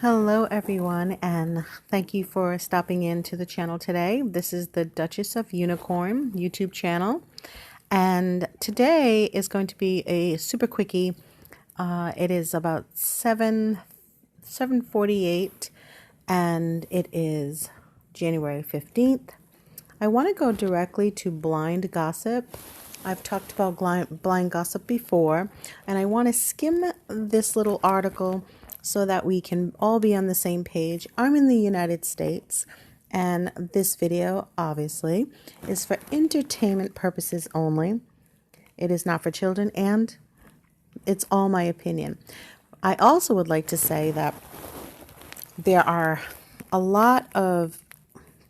Hello everyone, and thank you for stopping into the channel today. This is the Duchess of Unicorn YouTube channel, and today is going to be a super quickie. It is about 7:48 and it is January 15th. I want to go directly to blind gossip. I've talked about blind gossip before, and I want to skim this little article so that we can all be on the same page. I'm in the United States, and this video, obviously, is for entertainment purposes only. It is not for children, and it's all my opinion. I also would like to say that there are a lot of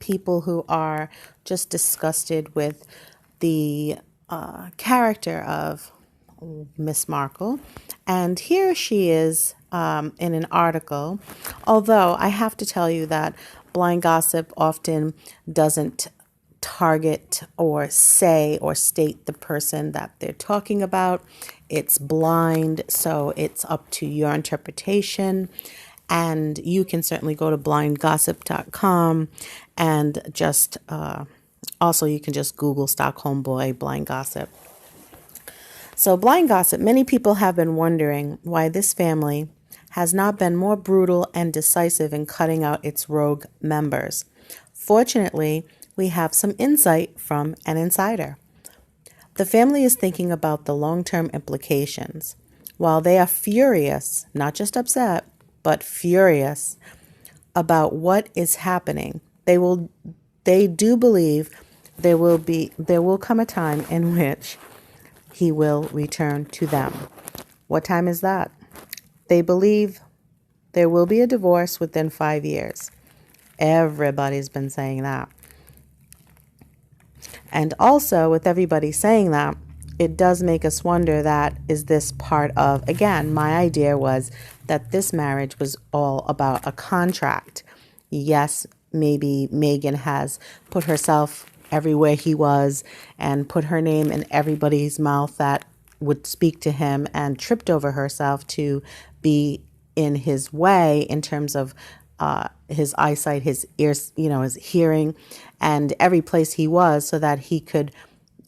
people who are just disgusted with the character of Miss Markle, and here she is in an article. Although I have to tell you that blind gossip often doesn't target or say or state the person that they're talking about. It's blind, so it's up to your interpretation. And you can certainly go to blindgossip.com and just also you can just Google Stockholm Boy blind gossip. So blind gossip, many people have been wondering why this family has not been more brutal and decisive in cutting out its rogue members. Fortunately, we have some insight from an insider. The family is thinking about the long-term implications. While they are furious, not just upset, but furious about what is happening, they do believe there will come a time in which he will return to them. What time is that? They believe there will be a divorce within 5 years. Everybody's been saying that. And also, with everybody saying that, it does make us wonder that, is this part of, again, my idea was that this marriage was all about a contract. Yes, maybe Megan has put herself everywhere he was and put her name in everybody's mouth that would speak to him, and tripped over herself to be in his way in terms of his eyesight, his ears, his hearing, and every place he was, so that he could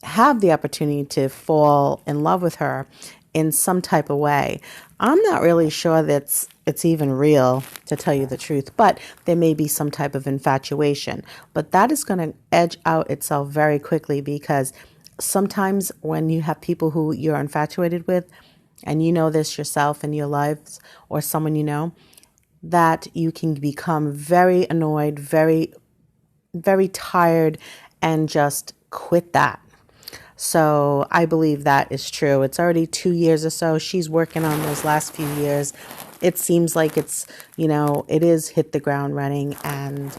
have the opportunity to fall in love with her in some type of way. I'm not really sure that it's even real, to tell you the truth, but there may be some type of infatuation. But that is going to edge out itself very quickly, because sometimes when you have people who you're infatuated with, and you know this yourself in your lives or someone you know, that you can become very annoyed, very, very tired, and just quit that. So I believe that is true. It's already 2 years or so. She's working on those last few years. It seems like it's, it is hit the ground running, and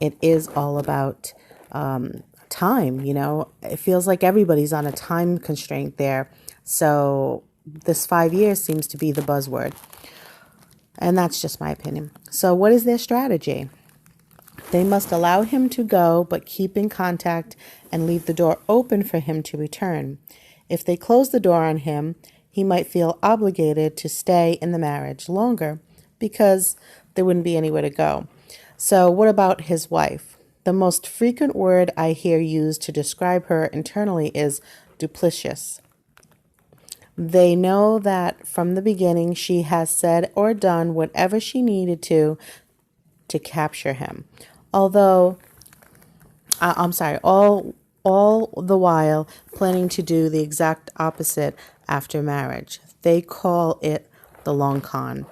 it is all about time. It feels like everybody's on a time constraint there. So this 5 years seems to be the buzzword. And that's just my opinion. So what is their strategy? They must allow him to go, but keep in contact and leave the door open for him to return. If they close the door on him, he might feel obligated to stay in the marriage longer, because there wouldn't be anywhere to go. So what about his wife? The most frequent word I hear used to describe her internally is duplicitous. They know that from the beginning she has said or done whatever she needed to capture him. All the while planning to do the exact opposite after marriage. They call it the long con.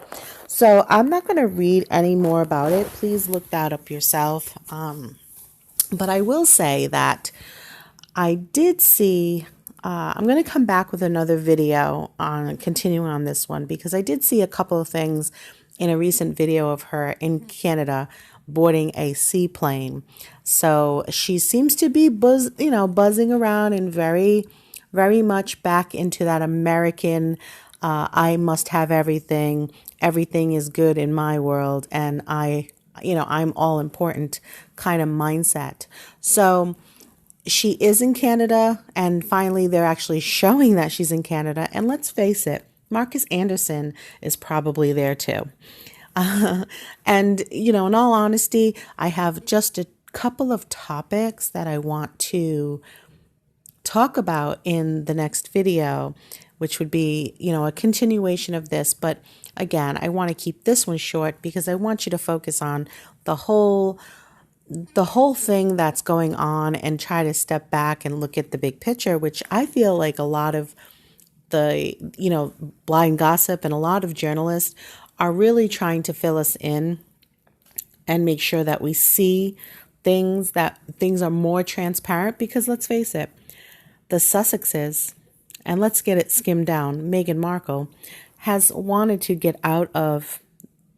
So I'm not going to read any more about it. Please look that up yourself. But I will say that I did see, I'm going to come back with another video on continuing on this one, because I did see a couple of things in a recent video of her in Canada boarding a seaplane. So she seems to be buzzing around, and very, very much back into that American, I must have everything. Everything is good in my world, and I'm all important kind of mindset. So she is in Canada, and finally they're actually showing that she's in Canada. And let's face it, Marcus Anderson is probably there too. And, you know, in all honesty, I have just a couple of topics that I want to talk about in the next video, which would be, you know, a continuation of this. But again, I want to keep this one short because I want you to focus on the whole thing that's going on and try to step back and look at the big picture, which I feel like a lot of the, you know, blind gossip and a lot of journalists are really trying to fill us in and make sure that we see things, that things are more transparent, because let's face it, the Sussexes, and let's get it skimmed down, Meghan Markle has wanted to get out of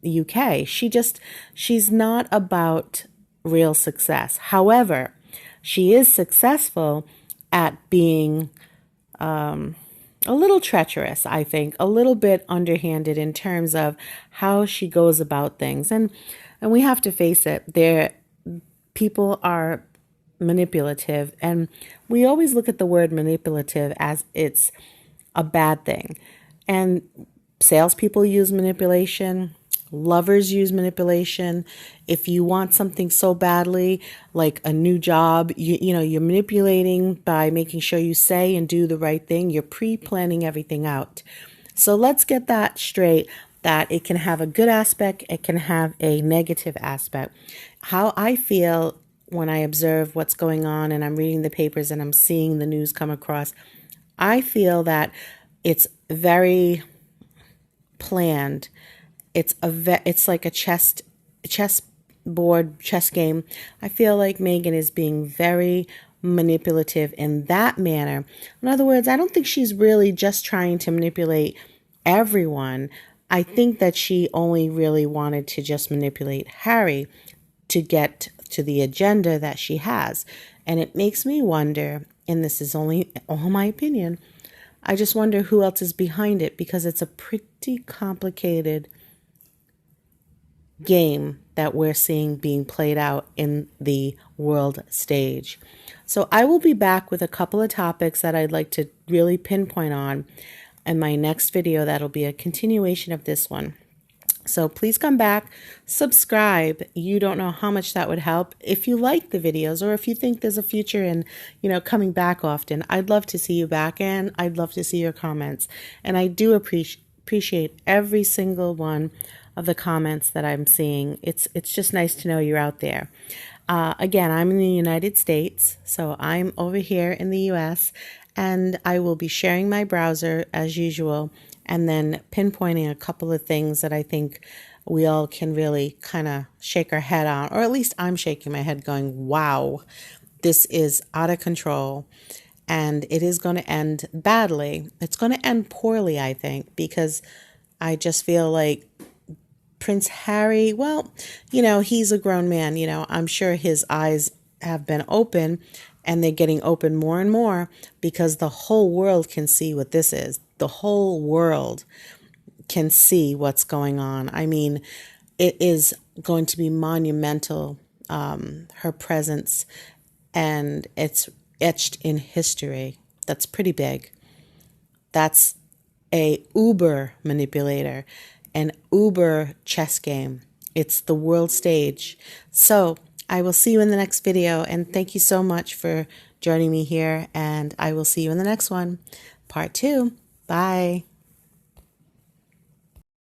the UK. She's not about real success. However, she is successful at being a little treacherous, I think, a little bit underhanded in terms of how she goes about things. And we have to face it, people are manipulative, and we always look at the word manipulative as it's a bad thing. And salespeople use manipulation. Lovers use manipulation. If you want something so badly, like a new job, you know, you're manipulating by making sure you say and do the right thing. You're pre-planning everything out. So let's get that straight, that it can have a good aspect, it can have a negative aspect. How I feel when I observe what's going on and I'm reading the papers and I'm seeing the news come across, I feel that it's very planned. It's like a chess game. I feel like Meghan is being very manipulative in that manner. In other words, I don't think she's really just trying to manipulate everyone. I think that she only really wanted to just manipulate Harry to get to the agenda that she has. And it makes me wonder, and this is only all my opinion, I just wonder who else is behind it, because it's a pretty complicated game that we're seeing being played out in the world stage. So I will be back with a couple of topics that I'd like to really pinpoint on in my next video. That'll be a continuation of this one. So please come back, subscribe. You don't know how much that would help. If you like the videos, or if you think there's a future in, you know, coming back often, I'd love to see you back, and I'd love to see your comments. And I do appreciate every single one of the comments that I'm seeing. It's just nice to know you're out there. Again, I'm in the United States, so I'm over here in the US, and I will be sharing my browser as usual, and then pinpointing a couple of things that I think we all can really kind of shake our head on, or at least I'm shaking my head going, wow, this is out of control, and it is going to end badly. It's going to end poorly, I think, because I just feel like Prince Harry, well, you know, he's a grown man. You know, I'm sure his eyes have been open, and they're getting open more and more, because the whole world can see what this is. The whole world can see what's going on. I mean, it is going to be monumental, her presence, and it's etched in history. That's pretty big. That's a uber manipulator, an uber chess game. It's the world stage. So I will see you in the next video, and thank you so much for joining me here, and I will see you in the next one, part 2. Bye.